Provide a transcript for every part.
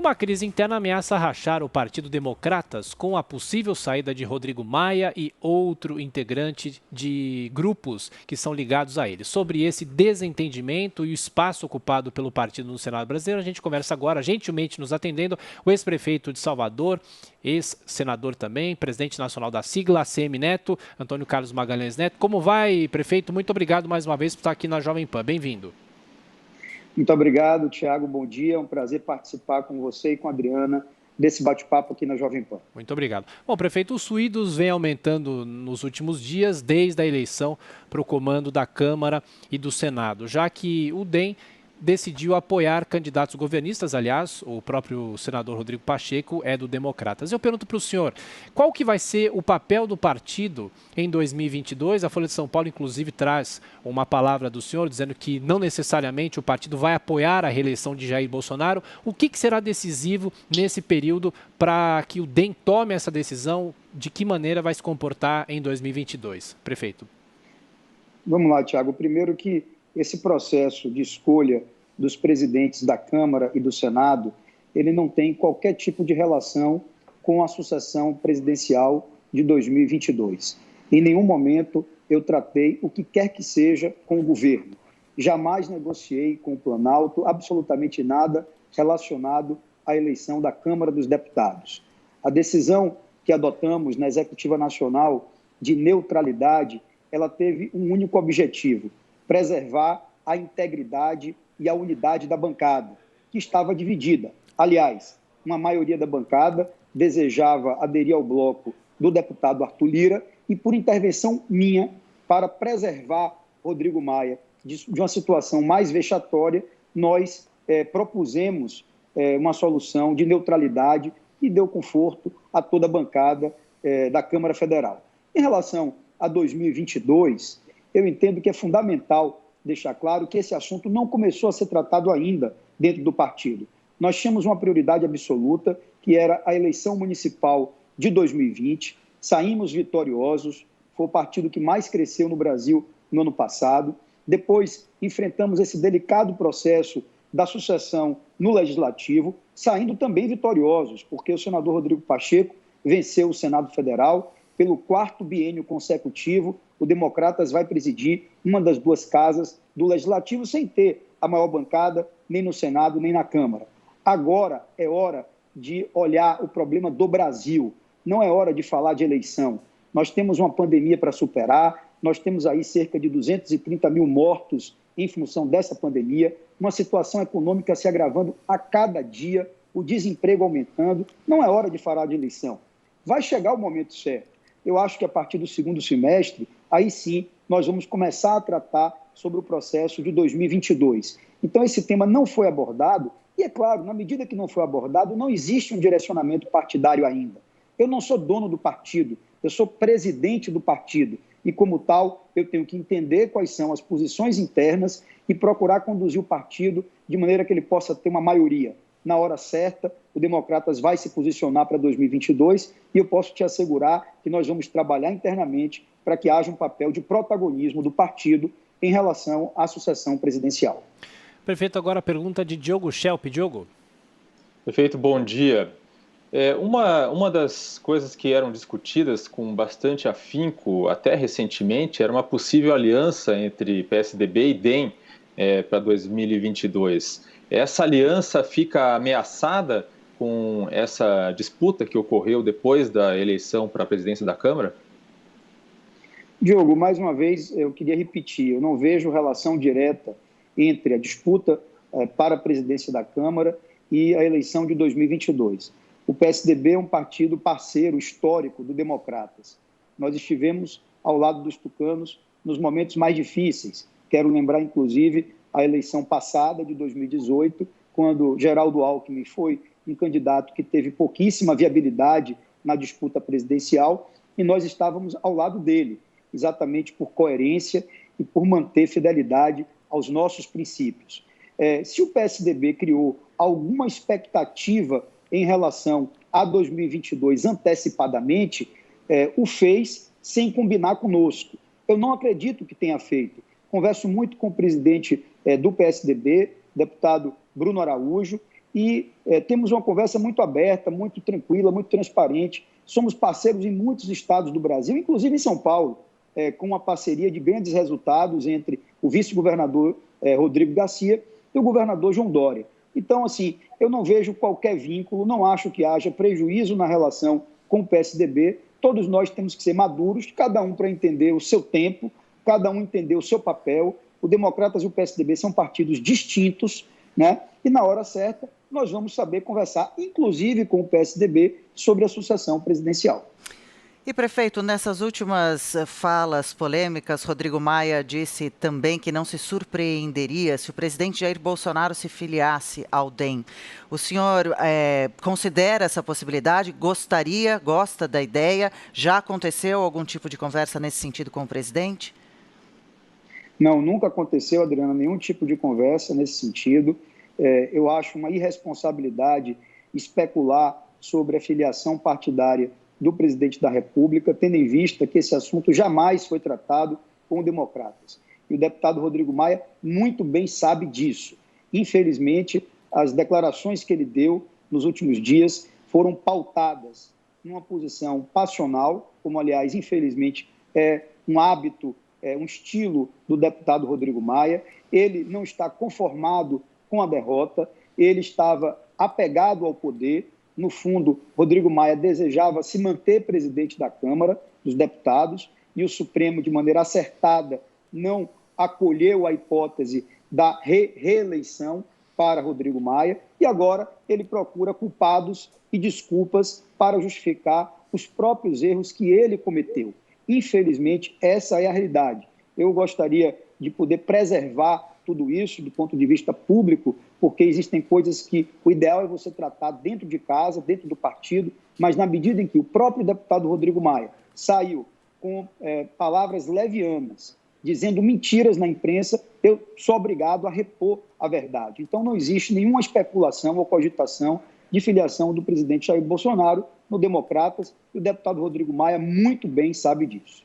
Uma crise interna ameaça rachar o Partido Democratas com a possível saída de Rodrigo Maia e outro integrante de grupos que são ligados a ele. Sobre esse desentendimento e o espaço ocupado pelo partido no Senado brasileiro, a gente conversa agora, gentilmente nos atendendo, o ex-prefeito de Salvador, ex-senador também, presidente nacional da sigla, ACM Neto, Antônio Carlos Magalhães Neto. Como vai, prefeito? Muito obrigado mais uma vez por estar aqui na Jovem Pan. Bem-vindo. Muito obrigado, Tiago. Bom dia. É um prazer participar com você e com a Adriana desse bate-papo aqui na Jovem Pan. Muito obrigado. Bom, prefeito, os ruídos vêm aumentando nos últimos dias, desde a eleição para o comando da Câmara e do Senado, já que o DEM decidiu apoiar candidatos governistas, aliás, o próprio senador Rodrigo Pacheco é do Democratas. Eu pergunto para o senhor, qual que vai ser o papel do partido em 2022? A Folha de São Paulo, inclusive, traz uma palavra do senhor, dizendo que não necessariamente o partido vai apoiar a reeleição de Jair Bolsonaro. O que será decisivo nesse período para que o DEM tome essa decisão? De que maneira vai se comportar em 2022? Prefeito. Vamos lá, Tiago. Primeiro que esse processo de escolha dos presidentes da Câmara e do Senado, ele não tem qualquer tipo de relação com a sucessão presidencial de 2022. Em nenhum momento eu tratei o que quer que seja com o governo. Jamais negociei com o Planalto absolutamente nada relacionado à eleição da Câmara dos Deputados. A decisão que adotamos na Executiva Nacional de neutralidade, ela teve um único objetivo: preservar a integridade e a unidade da bancada, que estava dividida. Aliás, uma maioria da bancada desejava aderir ao bloco do deputado Arthur Lira e, por intervenção minha, para preservar Rodrigo Maia de uma situação mais vexatória, nós propusemos uma solução de neutralidade que deu conforto a toda a bancada da Câmara Federal. Em relação a 2022, eu entendo que é fundamental deixar claro que esse assunto não começou a ser tratado ainda dentro do partido. Nós tínhamos uma prioridade absoluta, que era a eleição municipal de 2020. Saímos vitoriosos, foi o partido que mais cresceu no Brasil no ano passado. Depois, enfrentamos esse delicado processo da sucessão no Legislativo, saindo também vitoriosos, porque o senador Rodrigo Pacheco venceu o Senado Federal. Pelo 4º biênio consecutivo, o Democratas vai presidir uma das duas casas do Legislativo, sem ter a maior bancada, nem no Senado, nem na Câmara. Agora é hora de olhar o problema do Brasil, não é hora de falar de eleição. Nós temos uma pandemia para superar, nós temos aí cerca de 230 mil mortos em função dessa pandemia, uma situação econômica se agravando a cada dia, o desemprego aumentando. Não é hora de falar de eleição. Vai chegar o momento certo. Eu acho que a partir do segundo semestre, aí sim, nós vamos começar a tratar sobre o processo de 2022. Então, esse tema não foi abordado, e é claro, na medida que não foi abordado, não existe um direcionamento partidário ainda. Eu não sou dono do partido, eu sou presidente do partido, e como tal, eu tenho que entender quais são as posições internas e procurar conduzir o partido de maneira que ele possa ter uma maioria. Na hora certa, o Democratas vai se posicionar para 2022 e eu posso te assegurar que nós vamos trabalhar internamente para que haja um papel de protagonismo do partido em relação à sucessão presidencial. Prefeito, agora a pergunta de Diogo Schelp. Diogo. Prefeito, bom dia. Uma das coisas que eram discutidas com bastante afinco até recentemente era uma possível aliança entre PSDB e DEM para 2022. Essa aliança fica ameaçada com essa disputa que ocorreu depois da eleição para a presidência da Câmara? Diogo, mais uma vez, eu queria repetir, eu não vejo relação direta entre a disputa para a presidência da Câmara e a eleição de 2022. O PSDB é um partido parceiro histórico do Democratas. Nós estivemos ao lado dos tucanos nos momentos mais difíceis. Quero lembrar, inclusive, a eleição passada de 2018, quando Geraldo Alckmin foi um candidato que teve pouquíssima viabilidade na disputa presidencial, e nós estávamos ao lado dele, exatamente por coerência e por manter fidelidade aos nossos princípios. Se o PSDB criou alguma expectativa em relação a 2022 antecipadamente, o fez sem combinar conosco. Eu não acredito que tenha feito. Converso muito com o presidente do PSDB, deputado Bruno Araújo, e temos uma conversa muito aberta, muito tranquila, muito transparente. Somos parceiros em muitos estados do Brasil, inclusive em São Paulo, com uma parceria de grandes resultados entre o vice-governador Rodrigo Garcia e o governador João Dória. Então, assim, eu não vejo qualquer vínculo, não acho que haja prejuízo na relação com o PSDB. Todos nós temos que ser maduros, cada um para entender o seu tempo, cada um entender o seu papel. O Democratas e o PSDB são partidos distintos, né? E na hora certa nós vamos saber conversar, inclusive com o PSDB, sobre a sucessão presidencial. E, prefeito, nessas últimas falas polêmicas, Rodrigo Maia disse também que não se surpreenderia se o presidente Jair Bolsonaro se filiasse ao DEM. O senhor considera essa possibilidade? Gosta da ideia? Já aconteceu algum tipo de conversa nesse sentido com o presidente? Não, nunca aconteceu, Adriana, nenhum tipo de conversa nesse sentido. Eu acho uma irresponsabilidade especular sobre a filiação partidária do presidente da República, tendo em vista que esse assunto jamais foi tratado com democratas. E o deputado Rodrigo Maia muito bem sabe disso. Infelizmente, as declarações que ele deu nos últimos dias foram pautadas numa posição passional, como, aliás, infelizmente, é um hábito, um estilo do deputado Rodrigo Maia. Ele não está conformado com a derrota, ele estava apegado ao poder. No fundo, Rodrigo Maia desejava se manter presidente da Câmara dos Deputados e o Supremo, de maneira acertada, não acolheu a hipótese da reeleição para Rodrigo Maia e agora ele procura culpados e desculpas para justificar os próprios erros que ele cometeu. Infelizmente, essa é a realidade. Eu gostaria de poder preservar tudo isso do ponto de vista público, porque existem coisas que o ideal é você tratar dentro de casa, dentro do partido, mas na medida em que o próprio deputado Rodrigo Maia saiu com palavras levianas, dizendo mentiras na imprensa, eu sou obrigado a repor a verdade. Então não existe nenhuma especulação ou cogitação de filiação do presidente Jair Bolsonaro no Democratas, e o deputado Rodrigo Maia muito bem sabe disso.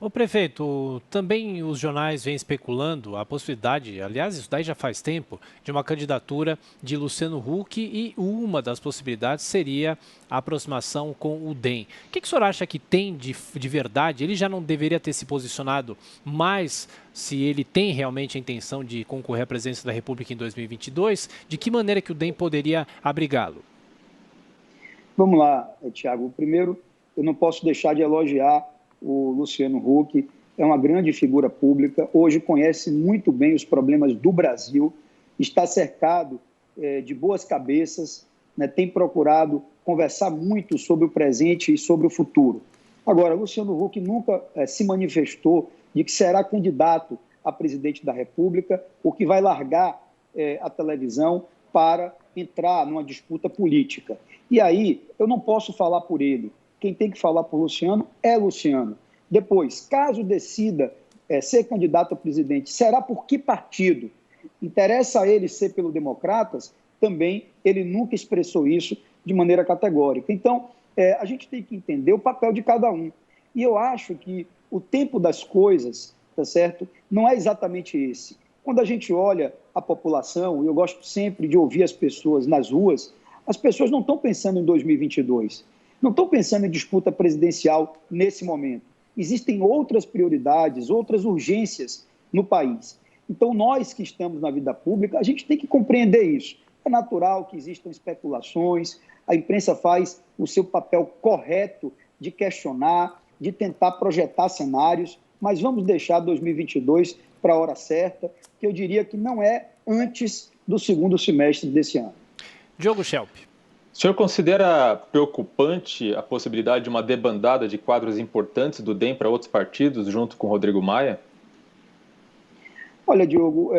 Ô prefeito, também os jornais vêm especulando a possibilidade, aliás, isso daí já faz tempo, de uma candidatura de Luciano Huck e uma das possibilidades seria a aproximação com o DEM. O que o senhor acha que tem de verdade? Ele já não deveria ter se posicionado mais se ele tem realmente a intenção de concorrer à presidência da República em 2022? De que maneira que o DEM poderia abrigá-lo? Vamos lá, Tiago. Primeiro, eu não posso deixar de elogiar o Luciano Huck, é uma grande figura pública, hoje conhece muito bem os problemas do Brasil, está cercado de boas cabeças, né, tem procurado conversar muito sobre o presente e sobre o futuro. Agora, Luciano Huck nunca se manifestou de que será candidato a presidente da República ou que vai largar a televisão para entrar numa disputa política. E aí, eu não posso falar por ele. Quem tem que falar por Luciano é Luciano. Depois, caso decida ser candidato a presidente, será por que partido? Interessa a ele ser pelo Democratas? Também ele nunca expressou isso de maneira categórica. Então, a gente tem que entender o papel de cada um. E eu acho que o tempo das coisas, tá certo? Não é exatamente esse. Quando a gente olha a população, e eu gosto sempre de ouvir as pessoas nas ruas, as pessoas não estão pensando em 2022. Não estou pensando em disputa presidencial nesse momento. Existem outras prioridades, outras urgências no país. Então, nós que estamos na vida pública, a gente tem que compreender isso. É natural que existam especulações, a imprensa faz o seu papel correto de questionar, de tentar projetar cenários, mas vamos deixar 2022 para a hora certa, que eu diria que não é antes do segundo semestre desse ano. Diogo Schelp. O senhor considera preocupante a possibilidade de uma debandada de quadros importantes do DEM para outros partidos, junto com Rodrigo Maia? Olha, Diogo,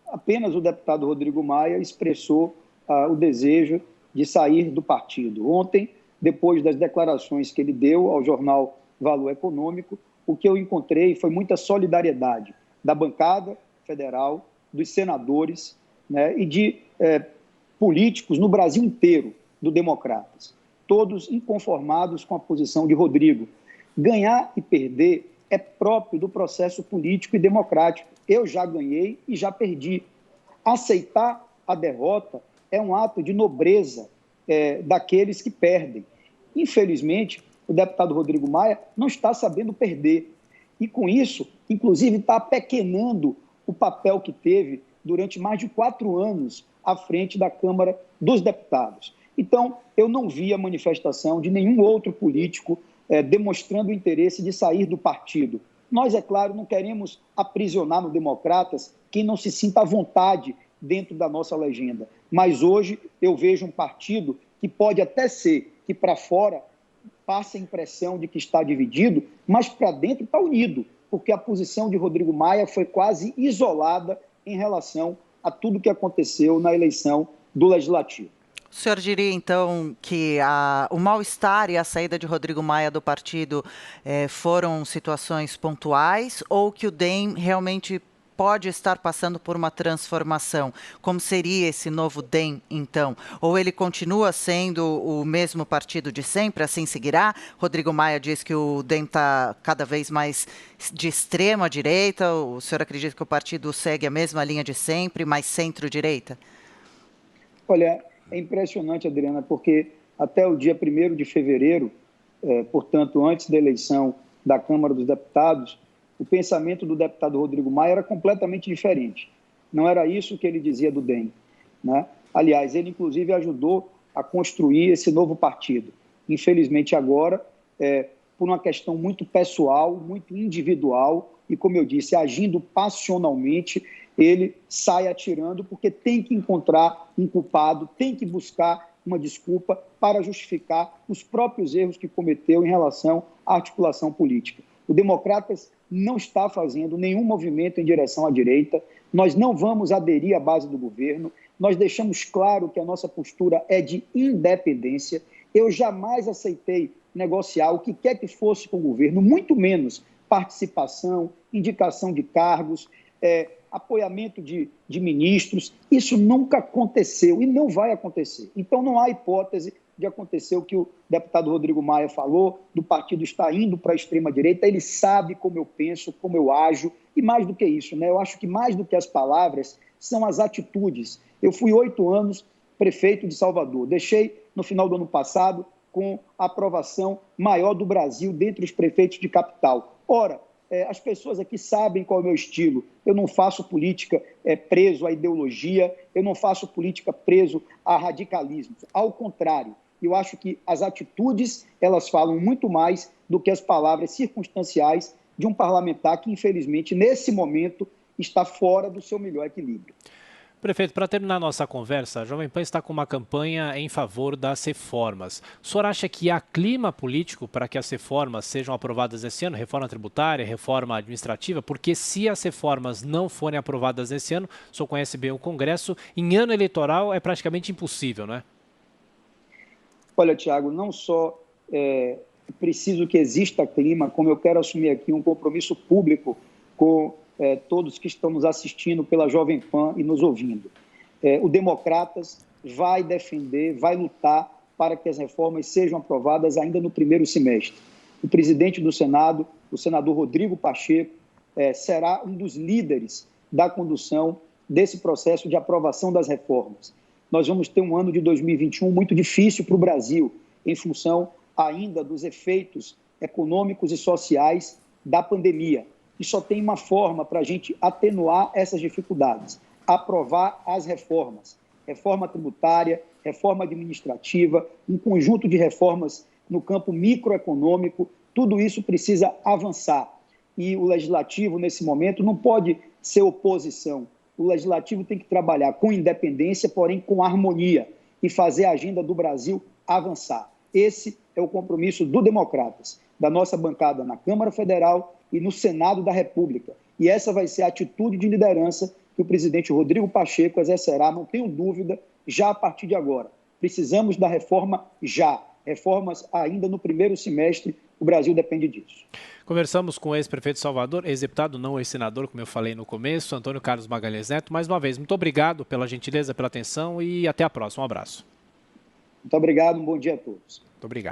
apenas o deputado Rodrigo Maia expressou o desejo de sair do partido. Ontem, depois das declarações que ele deu ao jornal Valor Econômico, o que eu encontrei foi muita solidariedade da bancada federal, dos senadores, né, e de políticos no Brasil inteiro do Democratas, todos inconformados com a posição de Rodrigo. Ganhar e perder é próprio do processo político e democrático. Eu já ganhei e já perdi. Aceitar a derrota é um ato de nobreza daqueles que perdem. Infelizmente, o deputado Rodrigo Maia não está sabendo perder. E, com isso, inclusive, está apequenando o papel que teve durante mais de 4 anos à frente da Câmara dos Deputados. Então, eu não vi a manifestação de nenhum outro político demonstrando o interesse de sair do partido. Nós, é claro, não queremos aprisionar no Democratas quem não se sinta à vontade dentro da nossa legenda. Mas hoje eu vejo um partido que pode até ser que para fora passe a impressão de que está dividido, mas para dentro está unido, porque a posição de Rodrigo Maia foi quase isolada em relação a tudo que aconteceu na eleição do Legislativo. O senhor diria, então, que o mal-estar e a saída de Rodrigo Maia do partido foram situações pontuais, ou que o DEM realmente pode estar passando por uma transformação? Como seria esse novo DEM, então? Ou ele continua sendo o mesmo partido de sempre, assim seguirá? Rodrigo Maia diz que o DEM está cada vez mais de extrema direita. O senhor acredita que o partido segue a mesma linha de sempre, mais centro-direita? Olha, é impressionante, Adriana, porque até o dia 1º de fevereiro, portanto, antes da eleição da Câmara dos Deputados, o pensamento do deputado Rodrigo Maia era completamente diferente. Não era isso que ele dizia do DEM, né? Aliás, ele, inclusive, ajudou a construir esse novo partido. Infelizmente, agora, por uma questão muito pessoal, muito individual, e, como eu disse, agindo passionalmente, ele sai atirando porque tem que encontrar um culpado, tem que buscar uma desculpa para justificar os próprios erros que cometeu em relação à articulação política. O Democratas não está fazendo nenhum movimento em direção à direita, nós não vamos aderir à base do governo, nós deixamos claro que a nossa postura é de independência. Eu jamais aceitei negociar o que quer que fosse com o governo, muito menos participação, indicação de cargos, apoiamento de ministros. Isso nunca aconteceu e não vai acontecer. Então não há hipótese de acontecer o que o deputado Rodrigo Maia falou, do partido estar indo para a extrema-direita. Ele sabe como eu penso, como eu ajo, e mais do que isso, né? Eu acho que mais do que as palavras são as atitudes. Eu fui 8 anos prefeito de Salvador, deixei no final do ano passado com a aprovação maior do Brasil dentre os prefeitos de capital. Ora, as pessoas aqui sabem qual é o meu estilo. Eu não faço política preso à ideologia, eu não faço política preso a radicalismos. Ao contrário, eu acho que as atitudes, elas falam muito mais do que as palavras circunstanciais de um parlamentar que, infelizmente, nesse momento, está fora do seu melhor equilíbrio. Prefeito, para terminar nossa conversa, a Jovem Pan está com uma campanha em favor das reformas. O senhor acha que há clima político para que as reformas sejam aprovadas esse ano? Reforma tributária, reforma administrativa? Porque se as reformas não forem aprovadas esse ano, o senhor conhece bem o Congresso, em ano eleitoral é praticamente impossível, não é? Olha, Tiago, não só preciso que exista clima, como eu quero assumir aqui um compromisso público com todos que estão nos assistindo pela Jovem Pan e nos ouvindo. O Democratas vai defender, vai lutar para que as reformas sejam aprovadas ainda no primeiro semestre. O presidente do Senado, o senador Rodrigo Pacheco, será um dos líderes da condução desse processo de aprovação das reformas. Nós vamos ter um ano de 2021 muito difícil para o Brasil, em função ainda dos efeitos econômicos e sociais da pandemia. E só tem uma forma para a gente atenuar essas dificuldades: aprovar as reformas. Reforma tributária, reforma administrativa, um conjunto de reformas no campo microeconômico, tudo isso precisa avançar. E o Legislativo, nesse momento, não pode ser oposição. O Legislativo tem que trabalhar com independência, porém com harmonia, e fazer a agenda do Brasil avançar. Esse é o compromisso do Democratas, da nossa bancada na Câmara Federal e no Senado da República. E essa vai ser a atitude de liderança que o presidente Rodrigo Pacheco exercerá, não tenho dúvida, já a partir de agora. Precisamos da reforma já. Reformas ainda no primeiro semestre, o Brasil depende disso. Conversamos com o ex-prefeito de Salvador, ex-deputado, não ex-senador, como eu falei no começo, Antônio Carlos Magalhães Neto. Mais uma vez, muito obrigado pela gentileza, pela atenção e até a próxima. Um abraço. Muito obrigado, um bom dia a todos. Muito obrigado.